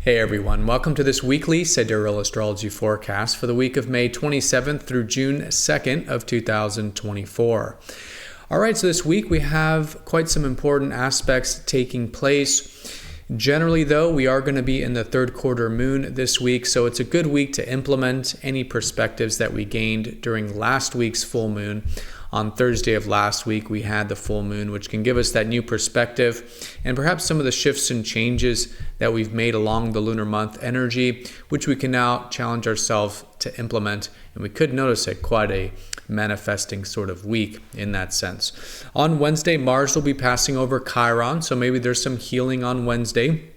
Hey everyone, welcome to this weekly Sidereal Astrology forecast for the week of May 27th through June 2nd of 2024. All right, so this week we have quite some important aspects taking place. Generally though, we are going to be in the third quarter moon this week, so it's a good week to implement any perspectives that we gained during last week's full moon. On Thursday of last week, we had the full moon, which can give us that new perspective and perhaps some of the shifts and changes that we've made along the lunar month energy, which we can now challenge ourselves to implement. And we could notice it quite a manifesting sort of week in that sense. On Wednesday, Mars will be passing over Chiron, so maybe there's some healing on Wednesday.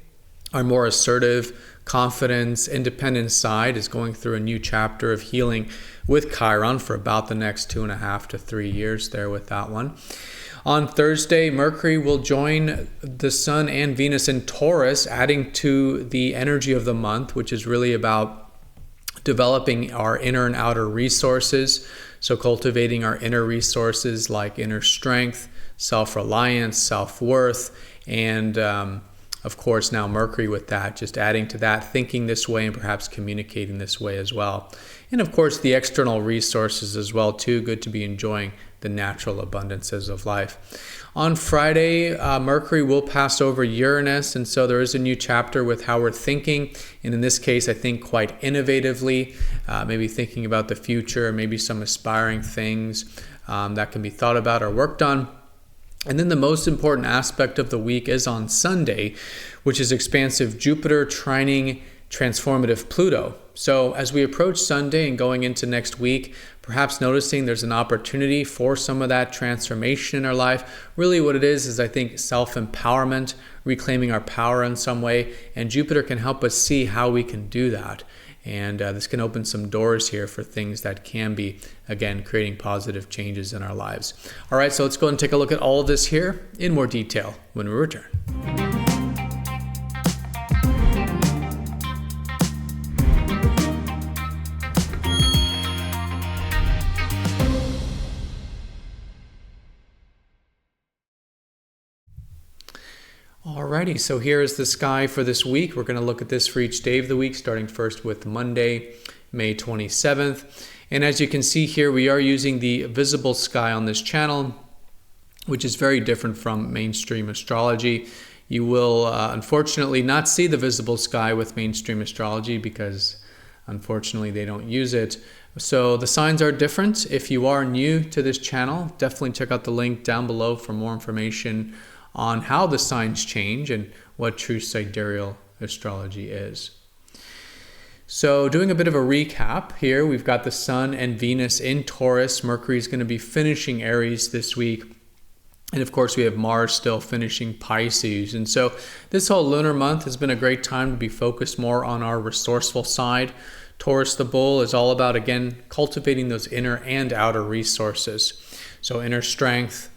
Our more assertive, confidence, independent side is going through a new chapter of healing with Chiron for about the next 2.5 to 3 years there with that one. On Thursday, Mercury will join the Sun and Venus in Taurus, adding to the energy of the month, which is really about developing our inner and outer resources. So cultivating our inner resources like inner strength, self-reliance, self-worth, and of course, now Mercury with that, just adding to that, thinking this way and perhaps communicating this way as well. And of course, the external resources as well too. Good to be enjoying the natural abundances of life. On Friday, Mercury will pass over Uranus, and so there is a new chapter with how we're thinking. And in this case, I think quite innovatively, maybe thinking about the future, maybe some aspiring things that can be thought about or worked on. And then the most important aspect of the week is on Sunday, which is expansive Jupiter trining transformative Pluto. So as we approach Sunday and going into next week, perhaps noticing there's an opportunity for some of that transformation in our life. Really what it is I think self-empowerment, reclaiming our power in some way, and Jupiter can help us see how we can do that. And this can open some doors here for things that can be, again, creating positive changes in our lives. All right, so let's go and take a look at all of this here in more detail when we return. Alrighty, so here is the sky for this week. We're going to look at this for each day of the week, starting first with Monday, May 27th. And as you can see here, we are using the visible sky on this channel, which is very different from mainstream astrology. You will unfortunately not see the visible sky with mainstream astrology because unfortunately they don't use it. So the signs are different. If you are new to this channel, definitely check out the link down below for more information on how the signs change and what true sidereal astrology is. So doing a bit of a recap here, we've got the Sun and Venus in Taurus. Mercury is going to be finishing Aries this week. And of course, we have Mars still finishing Pisces. And so this whole lunar month has been a great time to be focused more on our resourceful side. Taurus the bull is all about, again, cultivating those inner and outer resources. So inner strength,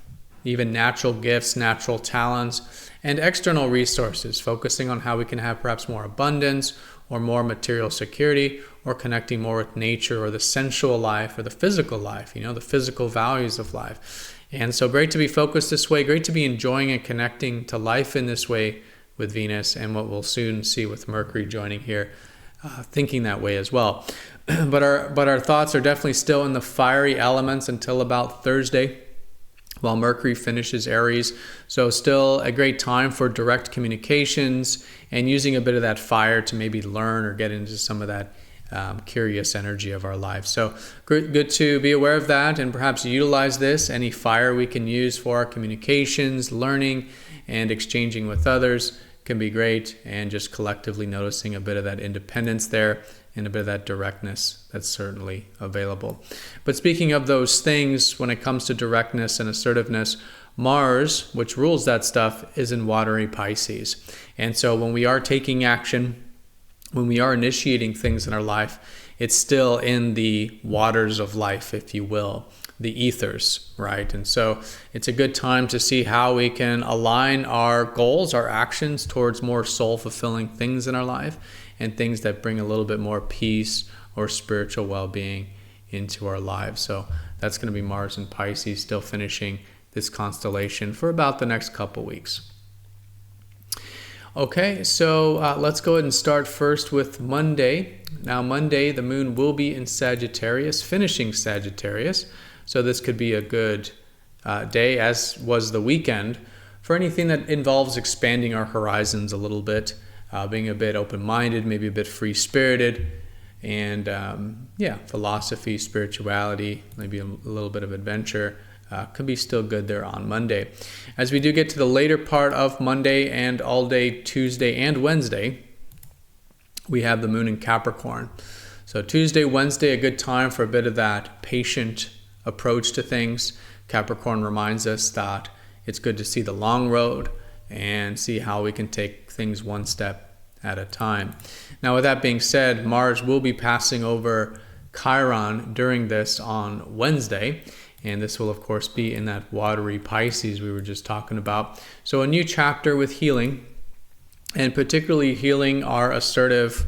even natural gifts, natural talents, and external resources, focusing on how we can have perhaps more abundance or more material security, or connecting more with nature or the sensual life or the physical life, the physical values of life. And so great to be focused this way, great to be enjoying and connecting to life in this way with Venus, and what we'll soon see with Mercury joining here, thinking that way as well. But our thoughts are definitely still in the fiery elements until about Thursday, while Mercury finishes Aries. So still a great time for direct communications and using a bit of that fire to maybe learn or get into some of that curious energy of our lives. So good to be aware of that and perhaps utilize this. Any fire we can use for our communications, learning, and exchanging with others can be great. And just collectively noticing a bit of that independence there and a bit of that directness that's certainly available. But speaking of those things, when it comes to directness and assertiveness, Mars, which rules that stuff, is in watery Pisces. And so when we are taking action, when we are initiating things in our life, it's still in the waters of life, if you will, the ethers, right? And so it's a good time to see how we can align our goals, our actions towards more soul-fulfilling things in our life and things that bring a little bit more peace or spiritual well-being into our lives. So that's going to be Mars and Pisces still finishing this constellation for about the next couple weeks. Okay, so let's go ahead and start first with Monday. Now, Monday, the moon will be in Sagittarius, finishing Sagittarius. So this could be a good day, as was the weekend, for anything that involves expanding our horizons a little bit, being a bit open-minded, maybe a bit free-spirited, and philosophy, spirituality, maybe a little bit of adventure. Could be still good there on Monday. As we do get to the later part of Monday and all day Tuesday and Wednesday, we have the moon in Capricorn. So Tuesday, Wednesday, a good time for a bit of that patient approach to things. Capricorn reminds us that it's good to see the long road and see how we can take things one step at a time. Now, with that being said, Mars will be passing over Chiron during this on Wednesday. And this will, of course, be in that watery Pisces we were just talking about. So a new chapter with healing, and particularly healing our assertive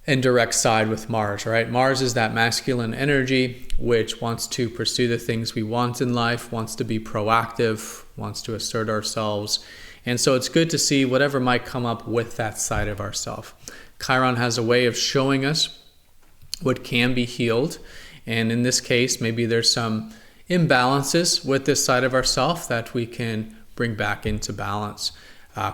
and direct side with Mars, right? Mars is that masculine energy which wants to pursue the things we want in life, wants to be proactive, wants to assert ourselves. And so it's good to see whatever might come up with that side of ourself. Chiron has a way of showing us what can be healed. And in this case, maybe there's some imbalances with this side of ourself that we can bring back into balance.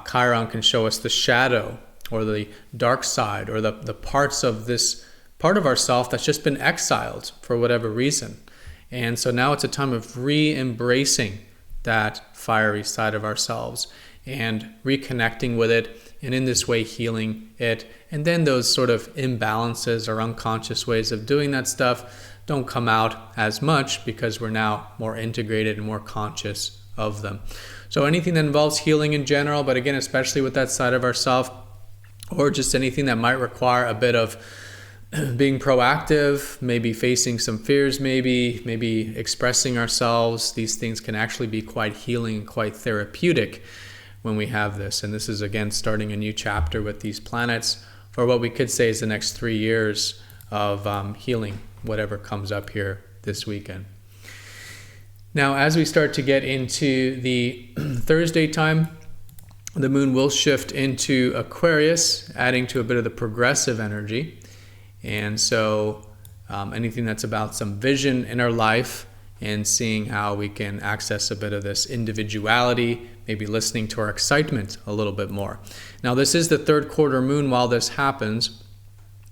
Chiron can show us the shadow or the dark side or the parts of this part of ourself that's just been exiled for whatever reason. And so now it's a time of re-embracing that fiery side of ourselves and reconnecting with it, and in this way healing it. And then those sort of imbalances or unconscious ways of doing that stuff don't come out as much because we're now more integrated and more conscious of them. So anything that involves healing in general, but again, especially with that side of ourself, or just anything that might require a bit of being proactive, maybe facing some fears, maybe expressing ourselves, these things can actually be quite healing and quite therapeutic when we have this. And this is, again, starting a new chapter with these planets for what we could say is the next 3 years of healing whatever comes up here this weekend. Now, as we start to get into the Thursday time, the moon will shift into Aquarius, adding to a bit of the progressive energy. And so anything that's about some vision in our life and seeing how we can access a bit of this individuality, maybe listening to our excitement a little bit more. Now, this is the third quarter moon while this happens,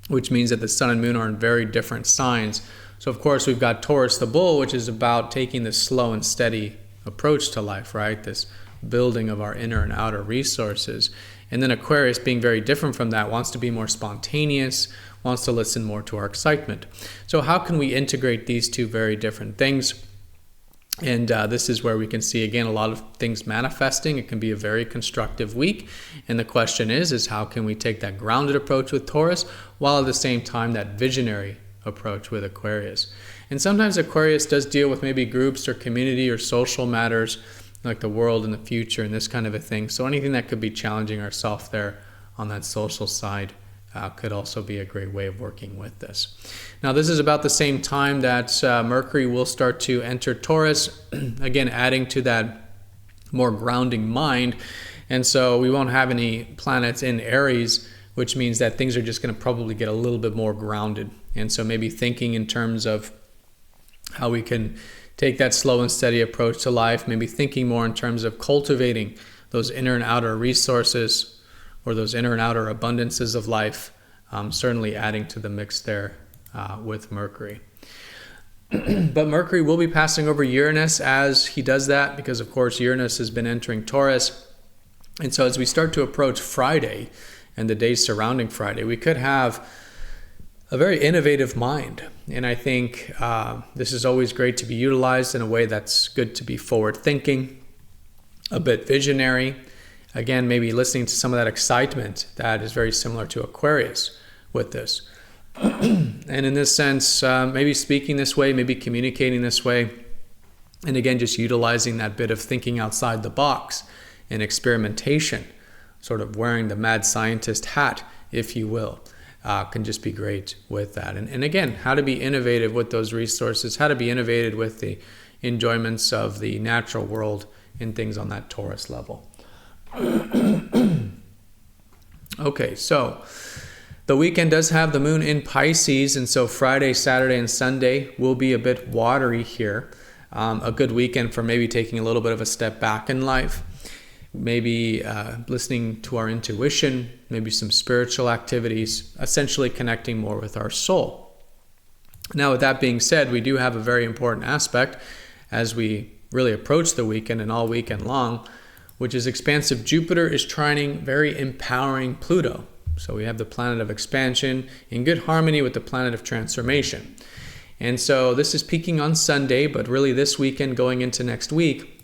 which means that the sun and moon are in very different signs. So, of course, we've got Taurus, the bull, which is about taking this slow and steady approach to life, right? This building of our inner and outer resources. And then Aquarius, being very different from that, wants to be more spontaneous, wants to listen more to our excitement. So how can we integrate these two very different things? And this is where we can see, again, a lot of things manifesting. It can be a very constructive week. And the question is how can we take that grounded approach with Taurus while at the same time that visionary approach with Aquarius? And sometimes Aquarius does deal with maybe groups or community or social matters like the world and the future and this kind of a thing. So anything that could be challenging ourselves there on that social side could also be a great way of working with this. Now, this is about the same time that Mercury will start to enter Taurus, again, adding to that more grounding mind. And so we won't have any planets in Aries, which means that things are just going to probably get a little bit more grounded. And so maybe thinking in terms of how we can take that slow and steady approach to life, maybe thinking more in terms of cultivating those inner and outer resources or those inner and outer abundances of life, certainly adding to the mix there with Mercury. But Mercury will be passing over Uranus as he does that because, of course, Uranus has been entering Taurus. And so as we start to approach Friday and the days surrounding Friday, we could have a very innovative mind. And I think this is always great to be utilized in a way that's good to be forward thinking, a bit visionary. Again, maybe listening to some of that excitement that is very similar to Aquarius with this. And in this sense, maybe speaking this way, maybe communicating this way. And again, just utilizing that bit of thinking outside the box and experimentation, sort of wearing the mad scientist hat, if you will, can just be great with that. And again, how to be innovative with those resources, how to be innovative with the enjoyments of the natural world and things on that Taurus level. Okay, so the weekend does have the moon in Pisces, and so Friday, Saturday, and Sunday will be a bit watery here. A good weekend for maybe taking a little bit of a step back in life, maybe listening to our intuition, maybe some spiritual activities, essentially connecting more with our soul. Now, with that being said, we do have a very important aspect as we really approach the weekend and all weekend long, which is expansive Jupiter is trining very empowering Pluto. So we have the planet of expansion in good harmony with the planet of transformation. And so this is peaking on Sunday, but really this weekend going into next week,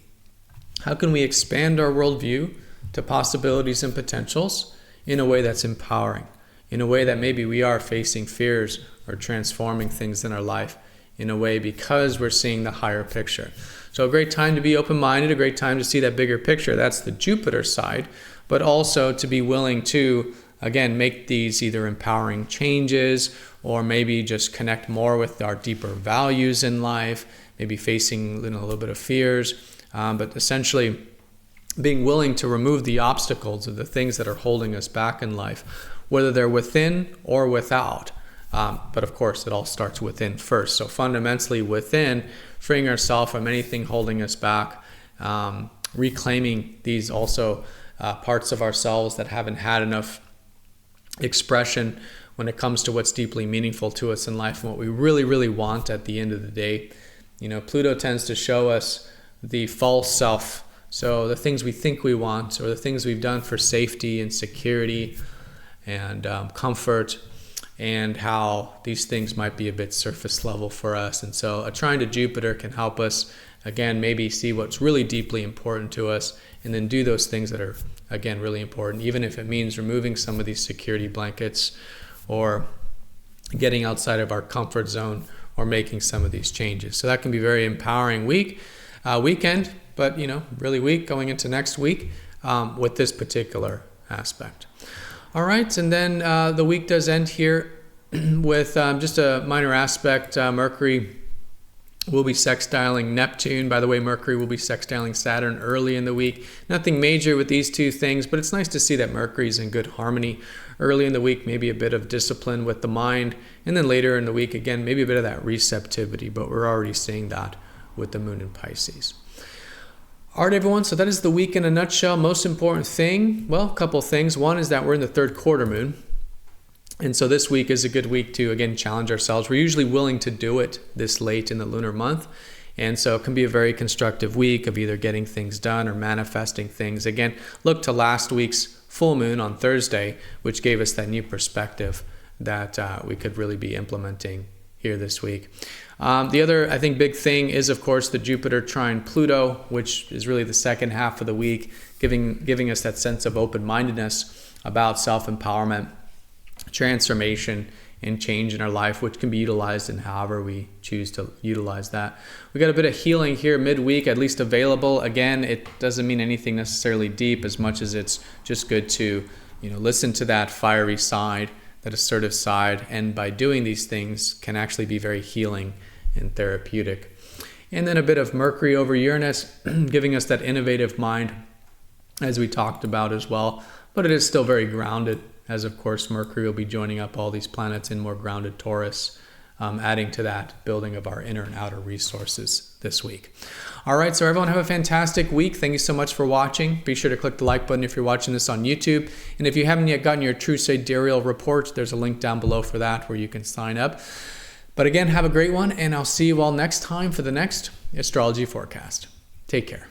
how can we expand our worldview to possibilities and potentials in a way that's empowering, in a way that maybe we are facing fears or transforming things in our life in a way because we're seeing the higher picture. So a great time to be open-minded, a great time to see that bigger picture. That's the Jupiter side, but also to be willing to, again, make these either empowering changes or maybe just connect more with our deeper values in life, maybe facing a little bit of fears, but essentially being willing to remove the obstacles of the things that are holding us back in life, whether they're within or without. But of course, it all starts within first. So fundamentally within, freeing ourselves from anything holding us back, reclaiming these also parts of ourselves that haven't had enough expression when it comes to what's deeply meaningful to us in life and what we really, really want at the end of the day. You know, Pluto tends to show us the false self. So the things we think we want or the things we've done for safety and security and comfort, and how these things might be a bit surface level for us. And so a trine to Jupiter can help us, again, maybe see what's really deeply important to us and then do those things that are, again, really important, even if it means removing some of these security blankets or getting outside of our comfort zone or making some of these changes. So that can be a very empowering weekend, but, really week going into next week with this particular aspect. All right, and then the week does end here with just a minor aspect. Mercury will be sextiling Neptune. By the way, Mercury will be sextiling Saturn early in the week. Nothing major with these two things, but it's nice to see that Mercury's in good harmony early in the week, maybe a bit of discipline with the mind, and then later in the week, again, maybe a bit of that receptivity, but we're already seeing that with the moon in Pisces. All right, everyone, so that is the week in a nutshell. Most important thing, well, a couple things. One is that we're in the third quarter moon. And so this week is a good week to, again, challenge ourselves. We're usually willing to do it this late in the lunar month. And so it can be a very constructive week of either getting things done or manifesting things. Again, look to last week's full moon on Thursday, which gave us that new perspective that we could really be implementing here this week. The other, I think, big thing is, of course, the Jupiter trine Pluto, which is really the second half of the week, giving us that sense of open-mindedness about self-empowerment, transformation, and change in our life, which can be utilized in however we choose to utilize that. We got a bit of healing here midweek, at least available. Again, it doesn't mean anything necessarily deep as much as it's just good to, listen to that fiery side, that assertive side, and by doing these things can actually be very healing and therapeutic. And then a bit of Mercury over Uranus, giving us that innovative mind, as we talked about as well, but it is still very grounded, as of course Mercury will be joining up all these planets in more grounded Taurus, adding to that building of our inner and outer resources this week. All right, so everyone have a fantastic week. Thank you so much for watching. Be sure to click the like button if you're watching this on YouTube. And if you haven't yet gotten your True Sidereal report, there's a link down below for that where you can sign up. But again, have a great one, and I'll see you all next time for the next astrology forecast. Take care.